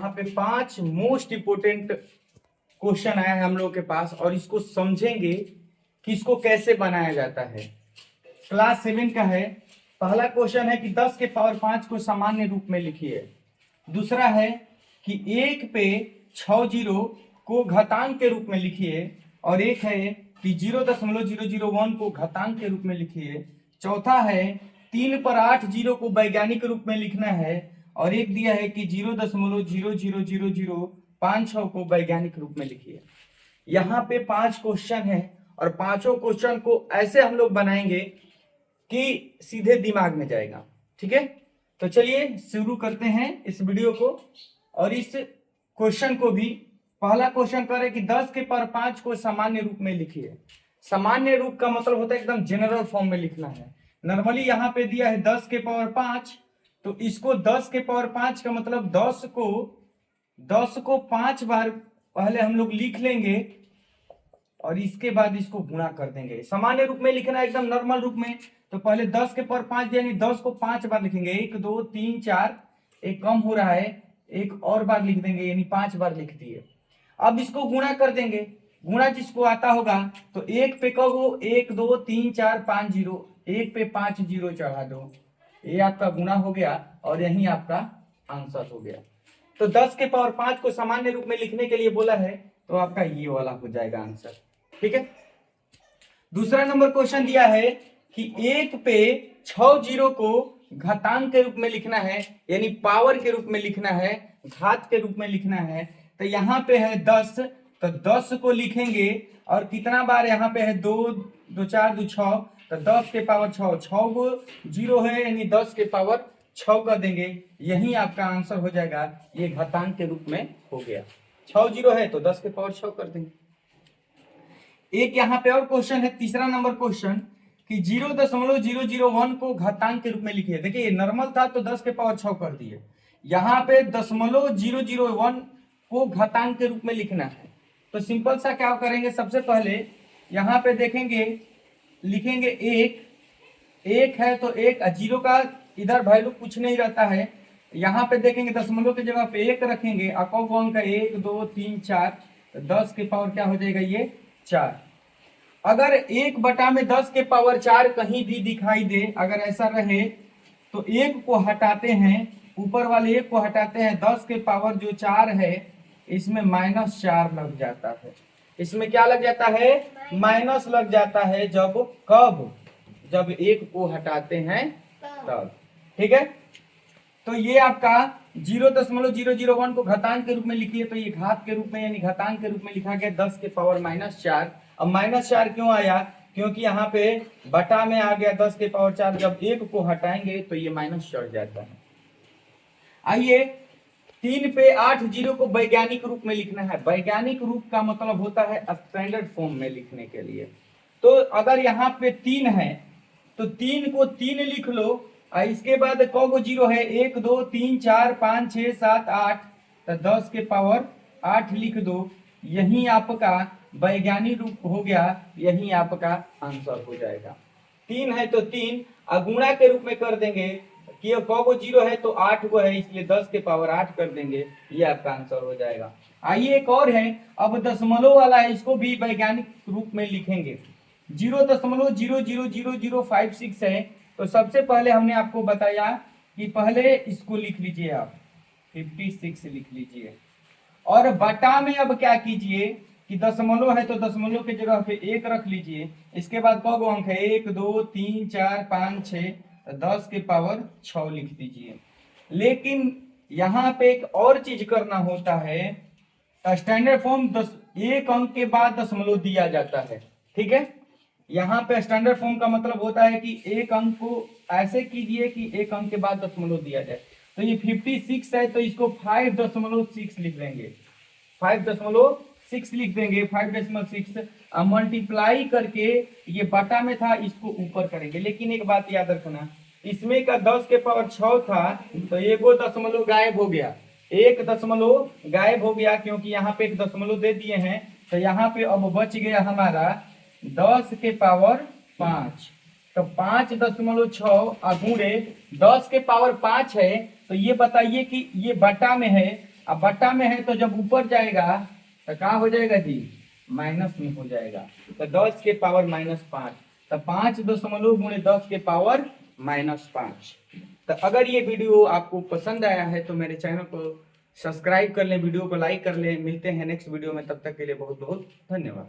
यहाँ पे 5 most important question आया है हम लोग के पास और इसको समझेंगे कि इसको कैसे बनाया जाता है। क्लास 7 का है। पहला क्वेश्चन है कि 10 के पावर 5 को सामान्य रूप में लिखिए। दूसरा है कि 1 पे 6 जीरो को घातांक के रूप में लिखिए और एक है कि 0.001 को घातांक के रूप में लिखिए। चौथा है 3 पर 8 जीरो को वैज्ञानिक रूप में लिखना है और एक दिया है कि 0.0000056 को वैज्ञानिक रूप में लिखिए। यहाँ पे 5 क्वेश्चन है और पांचों क्वेश्चन को ऐसे हम लोग बनाएंगे कि सीधे दिमाग में जाएगा। ठीक है, तो चलिए शुरू करते हैं इस वीडियो को। और इस क्वेश्चन को भी पहला क्वेश्चन करें कि 10 के पावर 5 को सामान्य रूप में लिखिए। सामान्य रूप का मतलब होता है एकदम जनरल फॉर्म में लिखना है। नॉर्मली यहाँ पे दिया है 10 के पावर 5, तो इसको 10 के पावर 5 का मतलब 10 को 5 बार पहले हम लोग लिख लेंगे और इसके बाद इसको गुणा कर देंगे। सामान्य रूप में लिखना है एकदम नॉर्मल रूप में, तो पहले 10 के पावर 5 यानी 10 को 5 बार लिखेंगे। 1 2 3 4, एक कम हो रहा है, एक और बार लिख देंगे यानी 5 बार लिख दिए। अब इसको गुणा कर देंगे। गुणा जिसको आता होगा तो 1 पे कहो 1 2 3 4 5 जीरो, 1 पे 5 जीरो चढ़ा दो, ये आपका गुणा हो गया और यही आपका आंसर हो गया। तो 10 के पावर 5 को सामान्य रूप में लिखने के लिए बोला है तो आपका ये वाला हो जाएगा आंसर। ठीक है, दूसरा नंबर क्वेश्चन दिया है कि 1 पे 6 जीरो को घातांक के रूप में लिखना है यानी पावर के रूप में लिखना है, घात के रूप में लिखना है। तो यहाँ पे है 10, तो 10 को लिखेंगे और कितना बार यहाँ पे है 2 2 4 2 6, तो 10 के पावर 6, 6 को जीरो है यानी 10 के पावर 6 कर देंगे, यही आपका आंसर हो जाएगा। ये घातांक के रूप में हो गया। 6 जीरो है तो 10 के पावर 6 कर देंगे। एक यहाँ पे और क्वेश्चन है, तीसरा नंबर क्वेश्चन कि 0.001 को घातांक के रूप में लिखिए। देखिए नॉर्मल था तो 10 के पावर 6 कर दिए, यहाँ पे 0.001 को घातांक के रूप में लिखना है। तो सिंपल सा क्या करेंगे, सबसे पहले यहाँ पे देखेंगे, लिखेंगे 1 है तो 1, जीरो का इधर वैल्यू कुछ नहीं रहता है। यहाँ पे देखेंगे दशमलव की जगह पे 1 रखेंगे, अकॉब का 1 2 3 4, तो 10 के पावर क्या हो जाएगा ये 4। अगर 1 बटा में 10 के पावर 4 कहीं भी दिखाई दे, अगर ऐसा रहे तो 1 को हटाते हैं, ऊपर वाले 1 को हटाते हैं, 10 के पावर जो 4 है इसमें -4 लग जाता है। इसमें क्या लग जाता है, माइनस लग जाता है। जब 1 को हटाते हैं तब। ठीक है, तो ये आपका 0.001 को घातांक के रूप में लिखिए, तो ये घात के रूप में यानी घातांक के रूप में लिखा गया 10 के पावर -4। अब -4 क्यों आया, क्योंकि यहाँ पे बटा में आ गया 10 के पावर 4, जब 1 को हटाएंगे तो ये माइनस चढ़ जाता है। आइए 3 पे 8 जीरो को वैज्ञानिक रूप में लिखना है। वैज्ञानिक रूप का मतलब होता है स्टैंडर्ड फॉर्म में लिखने के लिए। तो अगर यहाँ पे 3 है तो 3 को 3 लिख लो, इसके बाद कौ जीरो है 1 2 3 4 5 6 7 8, तो 10 के पावर 8 लिख दो, यही आपका वैज्ञानिक रूप हो गया, यही आपका आंसर हो जाएगा। 3 है तो 3 गुणा के रूप में कर देंगे कि कौ जीरो है तो 8 को है, इसलिए 10 के पावर 8 कर देंगे, ये आपका आंसर हो जाएगा। आइए एक और है, अब दशमलव वाला है, इसको भी वैज्ञानिक रूप में लिखेंगे। 0.0000056 है, तो सबसे पहले हमने आपको बताया कि पहले इसको लिख लीजिए, आप 56 लिख लीजिए और बटा में अब क्या कीजिए कि दशमलव है तो दशमलव की जगह पे 1 रख लीजिए। इसके बाद कौ अंक है 1 2 3 4 5 6, 10 के पावर 6 लिख दीजिए। लेकिन यहाँ पे एक और चीज करना होता है, स्टैंडर्ड फॉर्म 1 अंक के बाद दशमलव दिया जाता है। ठीक है, यहाँ पे स्टैंडर्ड फॉर्म का मतलब होता है कि 1 अंक को ऐसे कीजिए कि 1 अंक के बाद दशमलव दिया जाए। तो ये 56 है तो इसको 5.6 लिख देंगे, 5.6 लिख देंगे, 5.6 मल्टीप्लाई करके, ये बटा में था इसको ऊपर करेंगे। लेकिन एक बात याद रखना, इसमें का 10 के पावर 6 था तो 1 दशमलव गायब हो गया, 1 दशमलव गायब हो गया क्योंकि यहाँ पे 1 दशमलव दे दिए हैं। तो यहाँ पे अब बच गया हमारा 10 के पावर 5, तो 5.6 गुणे 10 के पावर 5 है, तो ये बताइए कि ये बटा में है अब बट्टा में है तो जब ऊपर जाएगा तो क्या हो जाएगा जी, माइनस में हो जाएगा। तो 10 के पावर -5, तो 5.10 के पावर -5। तो अगर ये वीडियो आपको पसंद आया है तो मेरे चैनल को सब्सक्राइब कर लें, वीडियो को लाइक कर लें। मिलते हैं नेक्स्ट वीडियो में, तब तक के लिए बहुत बहुत धन्यवाद।